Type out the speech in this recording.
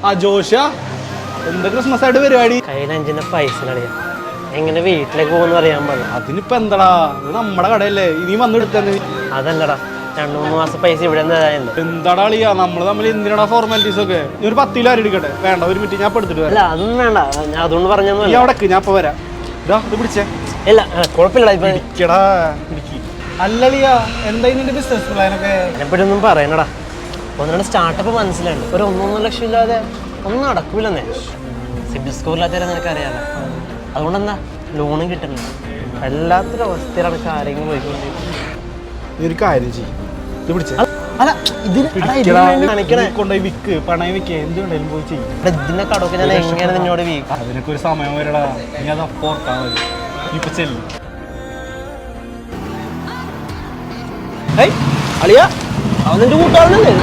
ആ ജോഷ എന്താ ക്രിസ്മസ് ആയിട്ട് പരിപാടി? കയ്യിൽ 5 പൈസ കളിയാ, എങ്ങനെ വീട്ടിലേക്ക് പോകുന്ന അറിയാൻ പാടില്ല. അതിനിപ്പോ എന്താടാ, ഇത് നമ്മുടെ കടയല്ലേ, ഇനിയും വന്നെടുത്തന്നെ. അതല്ലടാ, 2-3 മാസം പൈസ ഇവിടെ എന്താടാ അളിയാ, നമ്മള് തമ്മിൽ എന്തിനാടാ ഫോർമാലിറ്റീസ് ഒക്കെ? നീ ഒരു 10 കിലോ അരി എടുക്കട്ടെ? വേണ്ട, ഒരു മിനിറ്റ് ഞാൻ എടുത്തിട്ട് അല്ല അതൊന്നും വേണ്ട, ഞാൻ അതുകൊണ്ട് പറഞ്ഞൊന്നും അവിടേക്ക് ഞാൻ ഇപ്പൊ വരാം. ഇത് പിടിച്ചേ. ഇല്ല കുഴപ്പമില്ല. ഇരിക്കടാ, ഇരിക്കി. അല്ലളിയാ, എന്തായി നിന്റെ ബിസിനസ് പ്ലാനൊക്കെ? അതിനെപ്പറ്റിയൊന്നും പറയണടാ. 1-2 സ്റ്റാർട്ടപ്പ് മനസ്സിലുണ്ട്. ഒരു 1-1.5 ലക്ഷം ഇല്ലാതെ ഒന്നും നടക്കൂലെന്നേ. സിബിൽ സ്കോറില്ലാത്തവരെ നിനക്ക് അറിയാലോ. അതുകൊണ്ട് എന്താ ലോണും കിട്ടുന്നില്ല. വല്ലാത്തൊരവസ്ഥയിലാണ് കാര്യങ്ങൾ പോയിക്കൊണ്ടിരിക്കുന്നത്. നീ ഒരു കാര്യം ചെയ്യും, ഇത് പിടിച്ചേ. കൊണ്ടുപോയി വിക്ക്, പണയം വിക്ക്, എന്തുകൊണ്ടായാലും പോയി ചെയ്യും. ഇതിന്റെ കടമൊക്കെ ഞാൻ എങ്ങനെ നിന്നോട് വീക്കും? അതിനൊക്കെ ഒരു സമയം വരടാ, നീ അത് അപ്പൊ ഓർത്താ മതി. ഇപ്പൊ ചെല്ലും. അളിയാ, അവൻ നിന്റെ കൂട്ടാവുന്നല്ലേ?